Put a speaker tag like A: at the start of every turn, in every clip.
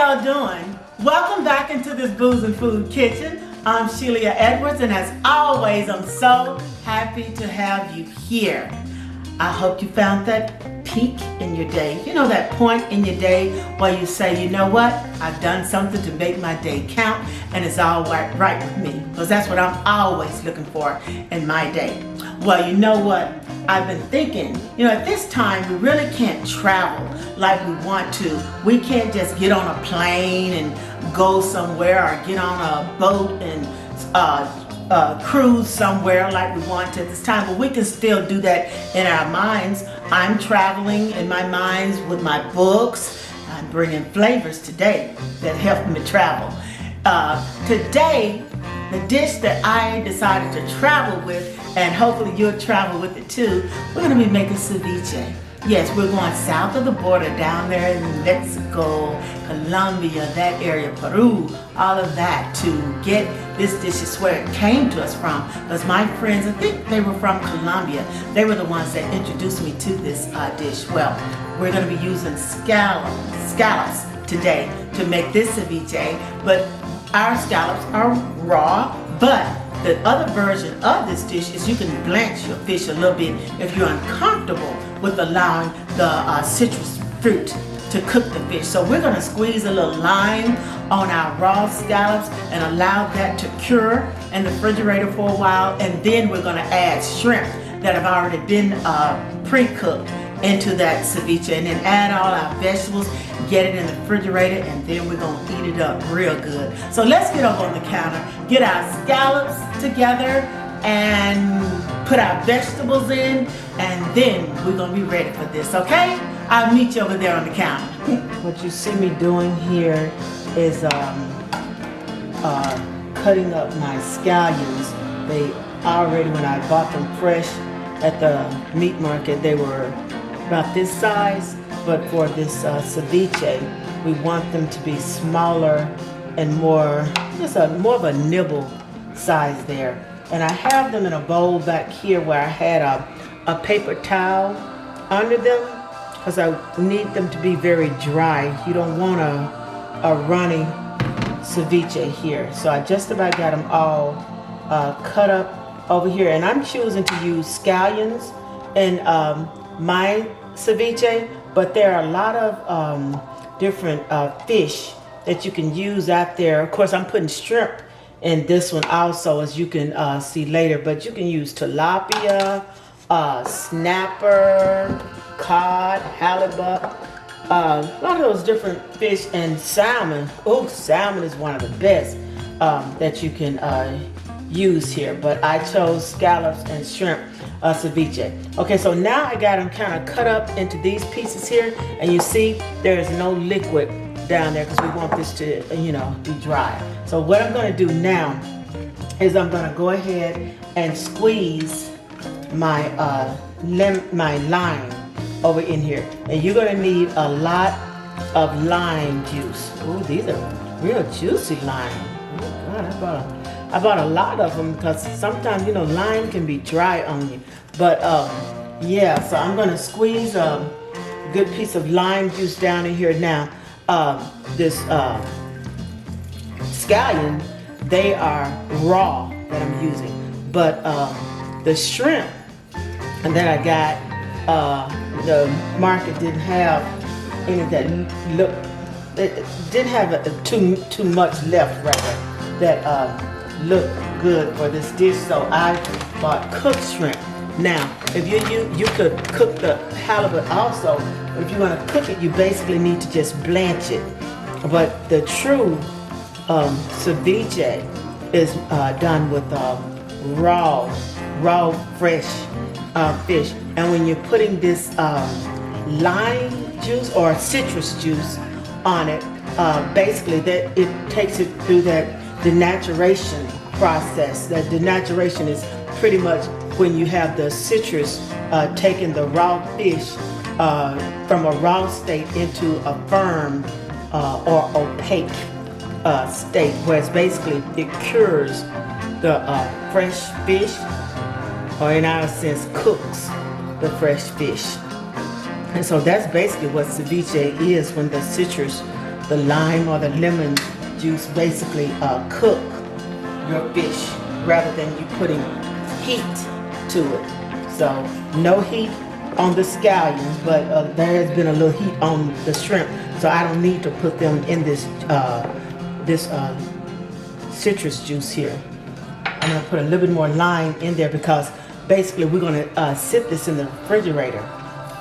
A: y'all doing? Welcome back into this Boozin Food Kitchen. I'm Shelia Edwards, and as always, I'm so happy to have you here. I hope you found that peak in your day. You know, that point in your day where you say, you know what? I've done something to make my day count, and it's all right with me. Because that's what I'm always looking for in my day. Well, you know what? I've been thinking, you know, at this time, we really can't travel like we want to. We can't just get on a plane and go somewhere, or get on a boat and cruise somewhere like we want to at this time, but we can still do that in our minds. I'm traveling in my minds with my books. I'm bringing flavors today that help me travel. Today, the dish that I decided to travel with, and hopefully you'll travel with it too, we're going to be making ceviche. Yes, we're going south of the border, down there in Mexico, Colombia, that area, Peru, all of that, to get this dish. Is where it came to us from, because my friends, I think they were from Colombia, they were the ones that introduced me to this dish. Well, we're going to be using scallops today to make this ceviche, but our scallops are raw, but the other version of this dish is you can blanch your fish a little bit if you're uncomfortable with allowing the citrus fruit to cook the fish. So we're going to squeeze a little lime on our raw scallops and allow that to cure in the refrigerator for a while, and then we're going to add shrimp that have already been pre-cooked into that ceviche, and then add all our vegetables, get it in the refrigerator, and then we're going to eat it up real good. So let's get over on the counter, get our scallops together, and put our vegetables in, and then we're going to be ready for this, okay? I'll meet you over there on the counter. What you see me doing here is cutting up my scallions. They already, when I bought them fresh at the meat market, they were about this size, but for this ceviche, we want them to be smaller and more of a nibble size there. And I have them in a bowl back here where I had a paper towel under them, because I need them to be very dry. You don't want a runny ceviche here. So I just about got them all cut up over here, and I'm choosing to use scallions in my ceviche, but there are a lot of different fish that you can use out there. Of course, I'm putting shrimp in this one also, as you can see later, but you can use tilapia, snapper, cod, halibut, a lot of those different fish, and salmon. Oh, salmon is one of the best that you can use here, but I chose scallops and shrimp ceviche. Okay, so now I got them kind of cut up into these pieces here, and you see there is no liquid down there because we want this to, you know, be dry. So what I'm going to do now is I'm going to go ahead and squeeze my my lime over in here, and you're going to need a lot of lime juice. Oh, these are real juicy lime. Oh God, I bought a lot of them because sometimes, you know, lime can be dry on you. But yeah, so I'm going to squeeze a good piece of lime juice down in here now. This scallion, they are raw that I'm using, but the shrimp that I got, the market didn't have any that look. It didn't have too much left, rather, that look good for this dish. So I bought cooked shrimp. Now, if you could cook the halibut also. If you want to cook it, you basically need to just blanch it. But the true ceviche is done with raw fresh fish. And when you're putting this lime juice or citrus juice on it, basically that it takes it through that denaturation process. That denaturation is pretty much when you have the citrus taking the raw fish from a raw state into a firm or opaque state, where it's basically it cures the fresh fish, or in our sense cooks the fresh fish. And so that's basically what ceviche is, when the citrus the lime or the lemon juice basically cook your fish rather than you putting heat to it. So no heat on the scallions, but there has been a little heat on the shrimp, so I don't need to put them in this citrus juice here. I'm gonna put a little bit more lime in there because basically we're gonna sit this in the refrigerator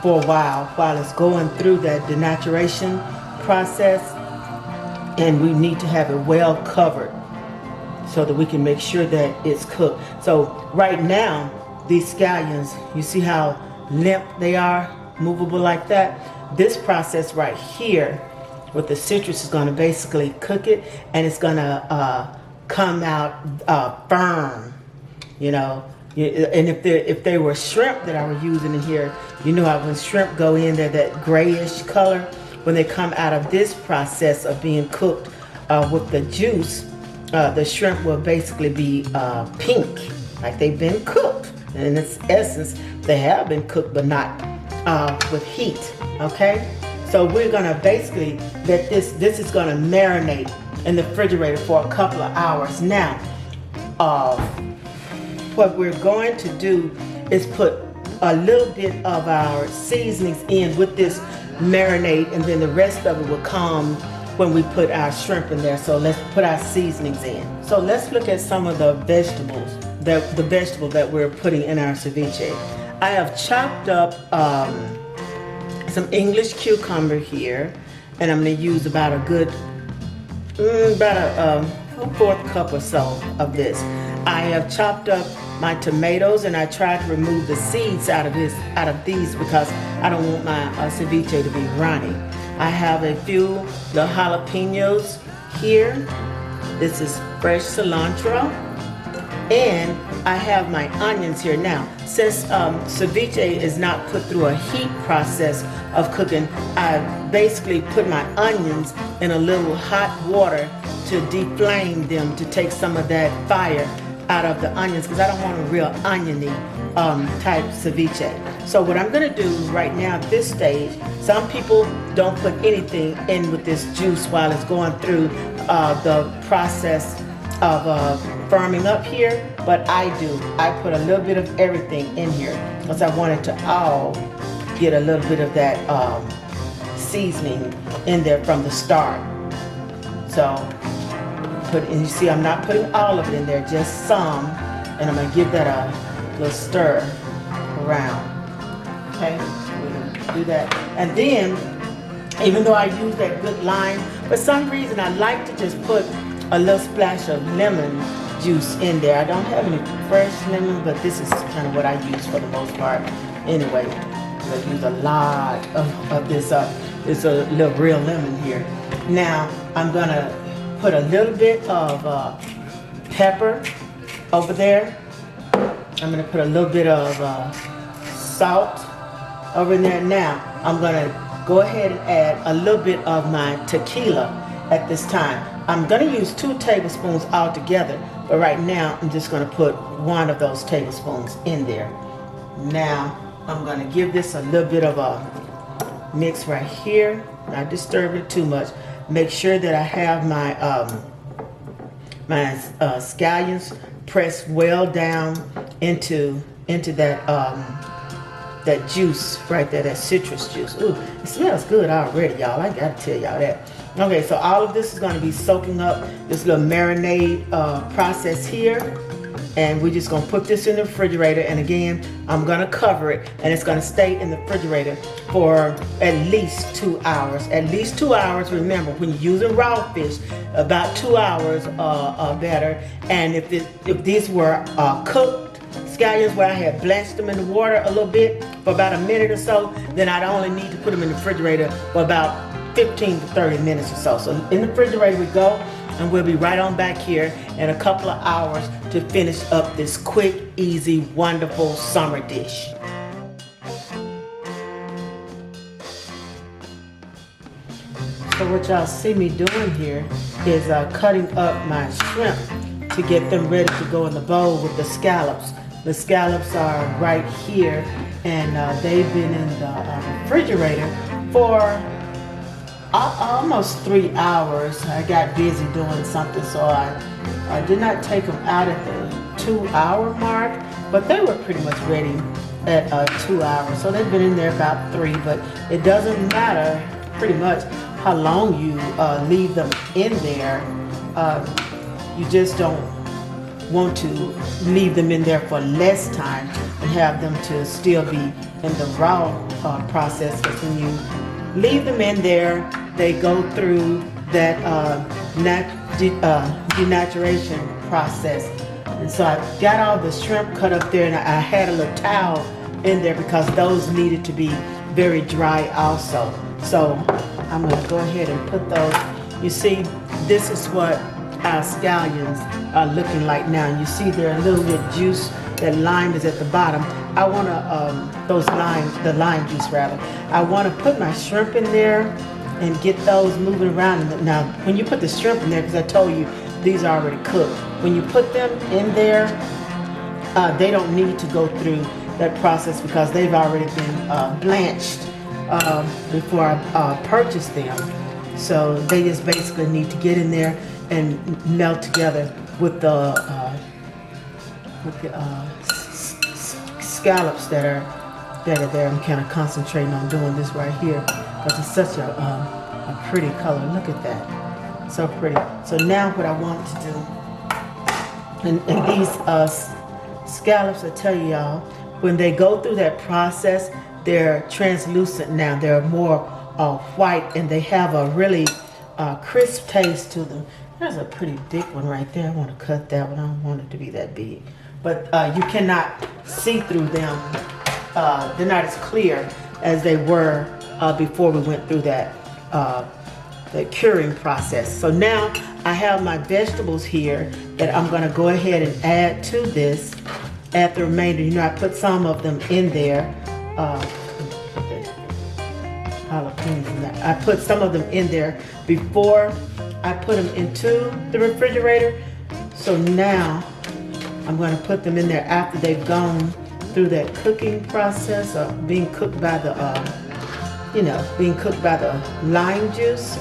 A: for a while it's going through that denaturation process, and we need to have it well covered so that we can make sure that it's cooked. So right now, these scallions, you see how limp they are, movable like that? This process right here with the citrus is gonna basically cook it, and it's gonna come out firm, you know. And if they were shrimp that I were using in here, you know how when shrimp go in there, that grayish color, when they come out of this process of being cooked with the juice, the shrimp will basically be pink, like they've been cooked. And in its essence, they have been cooked, but not with heat, okay? So we're gonna basically let this is gonna marinate in the refrigerator for a couple of hours. Now, what we're going to do is put a little bit of our seasonings in with this marinade, and then the rest of it will come when we put our shrimp in there. So let's put our seasonings in. So let's look at some of the vegetables, the vegetable that we're putting in our ceviche. I have chopped up some English cucumber here, and I'm going to use about a good, about a fourth cup or so of this. I have chopped up my tomatoes, and I tried to remove the seeds out of these because I don't want my ceviche to be runny. I have a few little jalapenos here. This is fresh cilantro. And I have my onions here. Now, since ceviche is not put through a heat process of cooking, I basically put my onions in a little hot water to deflame them, to take some of that fire out of the onions, because I don't want a real oniony type ceviche. So what I'm gonna do right now at this stage, some people don't put anything in with this juice while it's going through the process of firming up here, but I do. I put a little bit of everything in here because I wanted to all get a little bit of that seasoning in there from the start. So and you see I'm not putting all of it in there, just some, and I'm gonna give that a little stir around. Okay, so we're gonna do that. And then, even though I use that good lime, for some reason I like to just put a little splash of lemon juice in there. I don't have any fresh lemon, but this is kind of what I use for the most part. Anyway, I use a lot of this. It's a little real lemon here. Now I'm gonna put a little bit of pepper over there. I'm gonna put a little bit of salt over in there. Now I'm gonna go ahead and add a little bit of my tequila at this time. I'm gonna use 2 tablespoons altogether, but right now I'm just gonna put 1 of those tablespoons in there. Now I'm gonna give this a little bit of a mix right here, not disturb it too much. Make sure that I have my scallions pressed well down into that that juice right there, that citrus juice. Ooh, it smells good already, y'all. I gotta tell y'all that. Okay, so all of this is gonna be soaking up this little marinade process here. And we're just gonna put this in the refrigerator, and again, I'm gonna cover it, and it's gonna stay in the refrigerator for at least 2 hours. At least 2 hours. Remember, when you're using raw fish, about 2 hours are better. And if these were cooked scallions where I had blanched them in the water a little bit for about a minute or so, then I'd only need to put them in the refrigerator for about 15 to 30 minutes or so. So in the refrigerator we go, and we'll be right on back here in a couple of hours to finish up this quick, easy, wonderful summer dish. So what y'all see me doing here is cutting up my shrimp to get them ready to go in the bowl with the scallops. The scallops are right here, and they've been in the refrigerator for almost 3 hours. I got busy doing something, so I did not take them out at the 2-hour mark, but they were pretty much ready at 2 hours. So they've been in there about 3, but it doesn't matter pretty much how long you leave them in there. You just don't want to leave them in there for less time and have them to still be in the raw process. Because when you leave them in there, they go through that denaturation process. And so I got all the shrimp cut up there, and I had a little towel in there because those needed to be very dry also. So I'm going to go ahead and put those. You see, this is what our scallions are looking like now. You see there a little bit of juice, that lime is at the bottom. I want to, the lime juice rather. I want to put my shrimp in there and get those moving around. Now, when you put the shrimp in there, because I told you these are already cooked, when you put them in there, they don't need to go through that process because they've already been blanched before I purchased them. So they just basically need to get in there and melt together with the scallops that are there. I'm kind of concentrating on doing this right here because it's such a pretty color. Look at that, so pretty. So now what I want to do, and these scallops, I tell you y'all, when they go through that process, they're translucent now. They're more white, and they have a really crisp taste to them. There's a pretty big one right there. I want to cut that one. I don't want it to be that big. But you cannot see through them. They're not as clear as they were before we went through that the curing process. So now I have my vegetables here that I'm going to go ahead and add to this. Add the remainder. You know, I put some of them in there. I put some of them in there before I put them into the refrigerator. So now I'm going to put them in there after they've gone through that cooking process of being cooked by the, being cooked by the lime juice.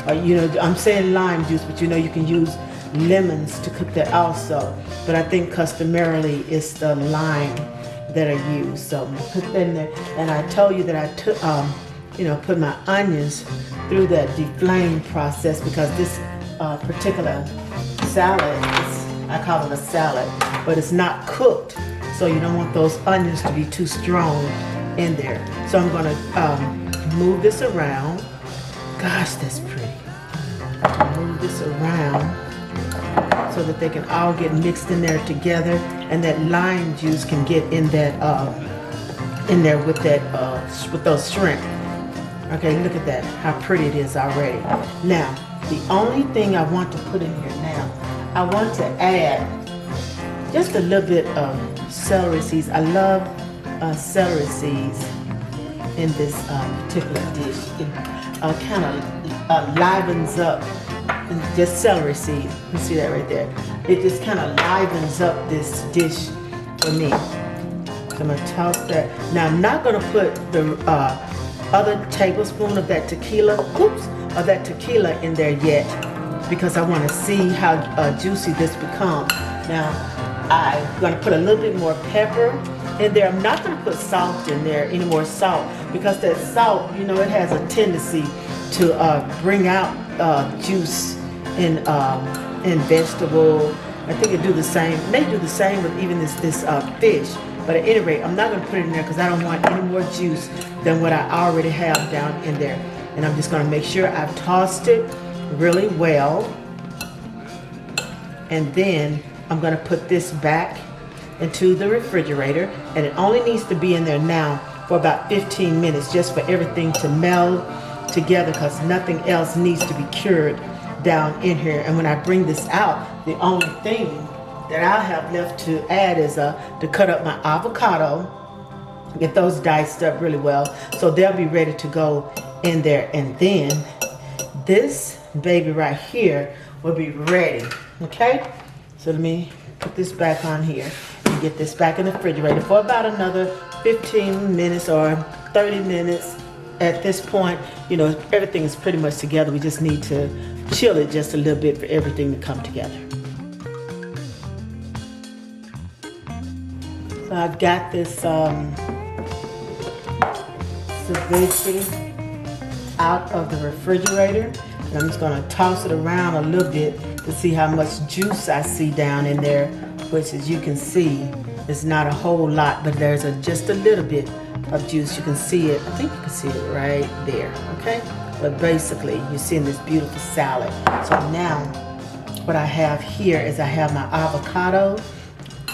A: I'm saying lime juice, but you can use lemons to cook that also. But I think customarily it's the lime that I use. So I'm gonna put that in there. And I told you that I took, put my onions through that deflame process because this particular salad I call it a salad, but it's not cooked. So you don't want those onions to be too strong in there. So I'm gonna move this around. Gosh, that's pretty. Move this around so that they can all get mixed in there together, and that lime juice can get in that in there with that with those shrimp. Okay, look at that, how pretty it is already. Now, the only thing I want to put in here now, I want to add just a little bit of celery seeds. I love celery seeds in this particular dish. It kind of livens up, just celery seeds. You see that right there? It just kind of livens up this dish for me. So I'm gonna toss that. Now I'm not gonna put the other tablespoon of that tequila, in there yet, because I want to see how juicy this becomes. Now I'm gonna put a little bit more pepper in there. I'm not gonna put salt in there, any more salt, because that salt, it has a tendency to bring out juice in vegetable. I think it do the same. May do the same with even this fish. But at any rate, I'm not going to put it in there because I don't want any more juice than what I already have down in there. And I'm just going to make sure I've tossed it really well. And then I'm going to put this back into the refrigerator. And it only needs to be in there now for about 15 minutes just for everything to meld together, because nothing else needs to be cured down in here. And when I bring this out, the only thing that I'll have left to add is to cut up my avocado, get those diced up really well, so they'll be ready to go in there. And then this baby right here will be ready. Okay, so let me put this back on here and get this back in the refrigerator for about another 15 minutes or 30 minutes. at this point, you know, everything is pretty much together. We just need to chill it just a little bit for everything to come together. So I've got this ceviche out of the refrigerator, and I'm just gonna toss it around a little bit to see how much juice I see down in there, which, as you can see, is not a whole lot, but there's just a little bit of juice. You can see it. I think you can see it right there, okay? But basically, you're seeing this beautiful salad. So now, what I have here is I have my avocados.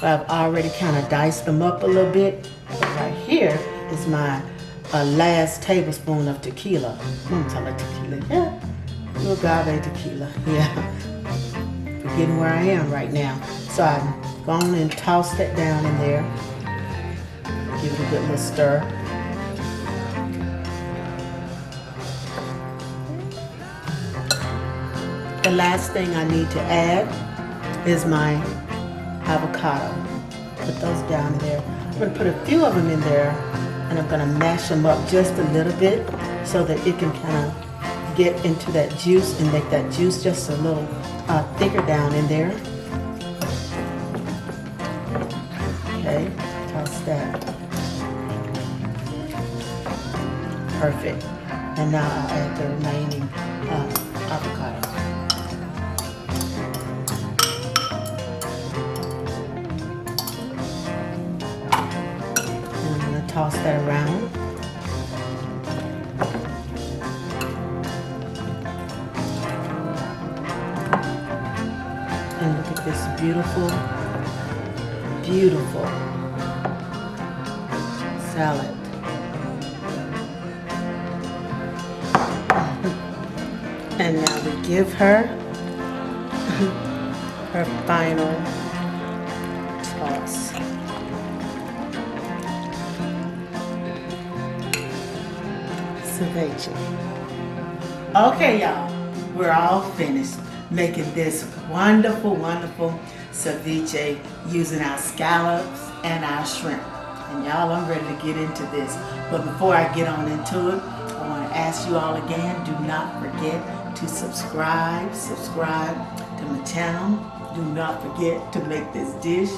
A: I've already kind of diced them up a little bit. But right here is my last tablespoon of tequila. Tell it tequila, yeah. Little agave tequila, yeah. Forgetting where I am right now. So I'm going and toss that down in there. Give it a good little stir. The last thing I need to add is my avocado. Put those down there. I'm going to put a few of them in there, and I'm going to mash them up just a little bit so that it can kind of get into that juice and make that juice just a little thicker down in there. Okay, toss that. Perfect. And now I'll add the remaining avocado. And I'm going to toss that around. And look at this beautiful, beautiful salad. And now we give her her final toss. Ceviche. Okay, y'all, we're all finished making this wonderful, wonderful ceviche using our scallops and our shrimp. And y'all, I'm ready to get into this. But before I get on into it, I want to ask you all again, do not forget to subscribe to my channel. Do not forget to make this dish.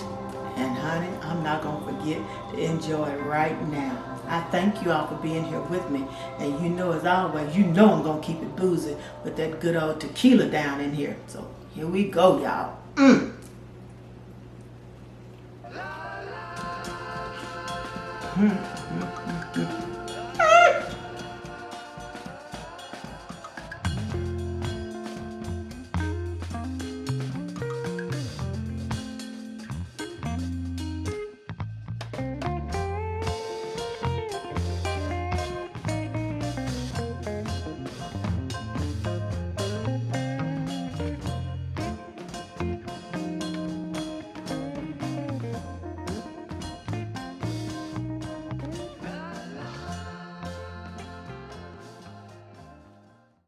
A: And honey, I'm not going to forget to enjoy it right now. I thank you all for being here with me. And you know, as always, you know I'm going to keep it boozy with that good old tequila down in here. So here we go, y'all. Mm.